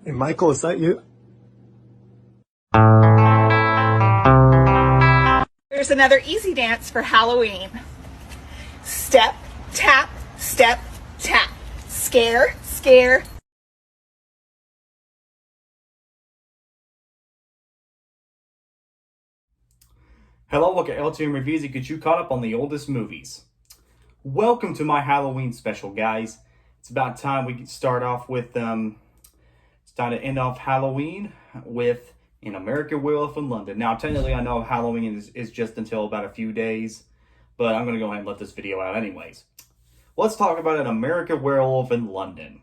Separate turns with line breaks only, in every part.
Hey, Michael, is that you?
Here's another easy dance for Halloween. Step, tap, step, tap. Scare, scare.
Hello, look at LTM Reviews to get you caught up on the oldest movies. Welcome to my Halloween special, guys. It's about time we start off with, it's time to end off Halloween with An American Werewolf in London. Now, technically, I know Halloween is just until about a few days, but I'm going to go ahead and let this video out anyways. Let's talk about An American Werewolf in London.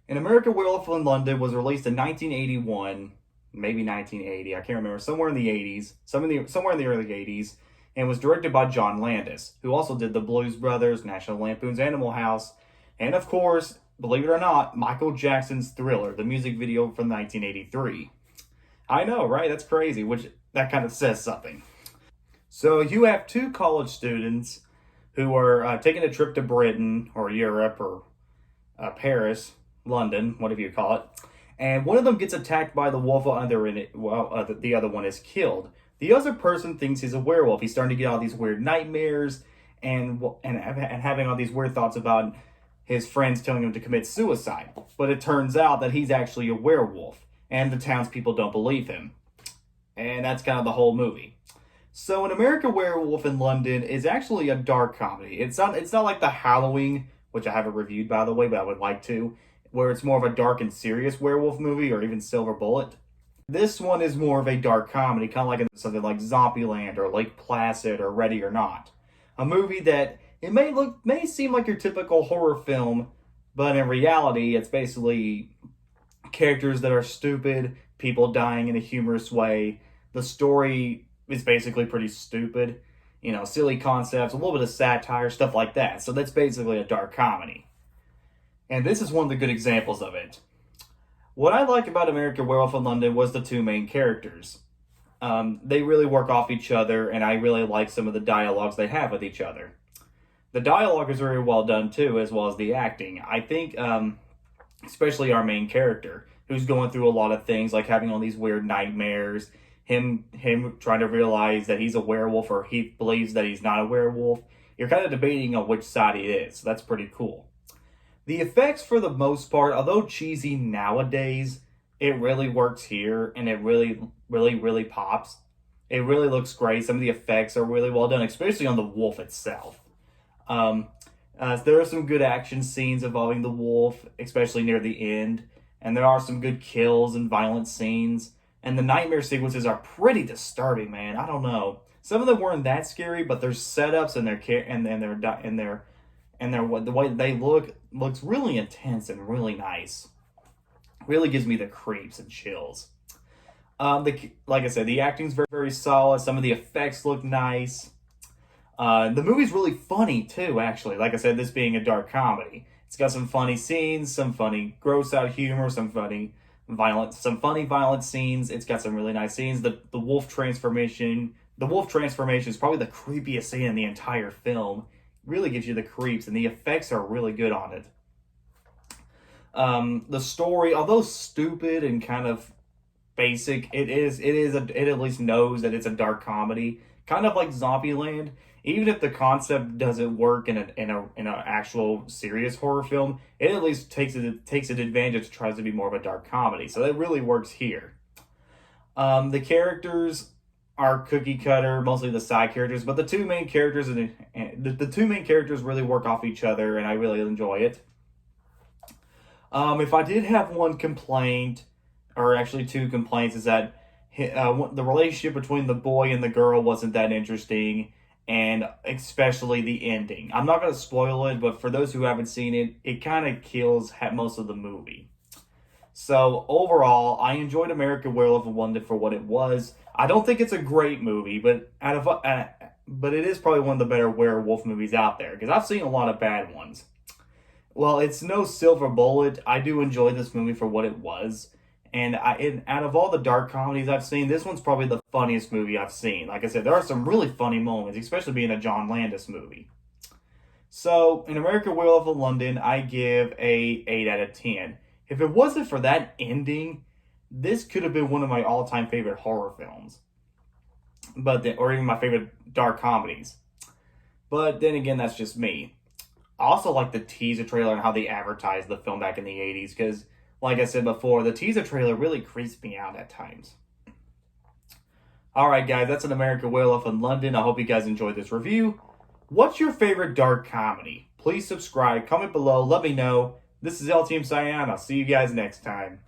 An American Werewolf in London was released in 1981, maybe 1980, I can't remember, somewhere in the 80s, somewhere in the early 80s, and was directed by John Landis, who also did The Blues Brothers, National Lampoon's Animal House, and of course, believe it or not, Michael Jackson's Thriller, the music video from 1983. I know, right? That's crazy, that kind of says something. So you have two college students who are taking a trip to Britain, or Europe, or Paris, London, whatever you call it. And one of them gets attacked by the wolf while the other one is killed. The other person thinks he's a werewolf. He's starting to get all these weird nightmares and having all these weird thoughts about his friends telling him to commit suicide. But it turns out that he's actually a werewolf, and the townspeople don't believe him. And that's kind of the whole movie. So An American Werewolf in London is actually a dark comedy. It's not like The Halloween, which I haven't reviewed, by the way, but I would like to, where it's more of a dark and serious werewolf movie, or even Silver Bullet. This one is more of a dark comedy, kind of like something like Zombieland or Lake Placid or Ready or Not. A movie that it may seem like your typical horror film, but in reality, it's basically characters that are stupid, people dying in a humorous way. The story is basically pretty stupid, silly concepts, a little bit of satire, stuff like that. So that's basically a dark comedy. And this is one of the good examples of it. What I like about American Werewolf in London was the two main characters. They really work off each other, and I really like some of the dialogues they have with each other. The dialogue is very well done too, as well as the acting. I think, especially our main character, who's going through a lot of things, like having all these weird nightmares, him trying to realize that he's a werewolf, or he believes that he's not a werewolf. You're kind of debating on which side he is, so that's pretty cool. The effects, for the most part, although cheesy nowadays, it really works here, and it really, really, really pops. It really looks great. Some of the effects are really well done, especially on the wolf itself. There are some good action scenes involving the wolf, especially near the end, and there are some good kills and violent scenes, and the nightmare sequences are pretty disturbing, man. I don't know. Some of them weren't that scary, but their setups and the way they looks really intense and really nice. Really gives me the creeps and chills. Like I said, the acting's very, very solid. Some of the effects look nice. The movie's really funny too, actually. Like I said, this being a dark comedy, it's got some funny scenes, some funny gross out humor, some funny violent scenes. It's got some really nice scenes. The wolf transformation is probably the creepiest scene in the entire film. Really gives you the creeps, and the effects are really good on it. The story, although stupid and kind of basic, it at least knows that it's a dark comedy, kind of like Zombieland. Even if the concept doesn't work in an actual serious horror film, it at least takes an advantage and tries to be more of a dark comedy. So it really works here. The characters are cookie cutter, mostly the side characters, but the two main characters really work off each other, and I really enjoy it. If I did have one complaint, or actually two complaints, is that the relationship between the boy and the girl wasn't that interesting, and especially the ending. I'm not going to spoil it, but for those who haven't seen it, it kind of kills most of the movie. So overall, I enjoyed American Werewolf in London for what it was. I don't think it's a great movie, but but it is probably one of the better werewolf movies out there, because I've seen a lot of bad ones. Well, it's no Silver Bullet. I do enjoy this movie for what it was. And out of all the dark comedies I've seen, this one's probably the funniest movie I've seen. Like I said, there are some really funny moments, especially being a John Landis movie. So, in American Werewolf in London, I give a 8 out of 10. If it wasn't for that ending, this could have been one of my all-time favorite horror films. Or even my favorite dark comedies. But then again, that's just me. I also like the teaser trailer and how they advertised the film back in the 80s because, like I said before, the teaser trailer really creeps me out at times. Alright guys, that's an American Werewolf in London. I hope you guys enjoyed this review. What's your favorite dark comedy? Please subscribe, comment below, let me know. This is LTM signing out. I'll see you guys next time.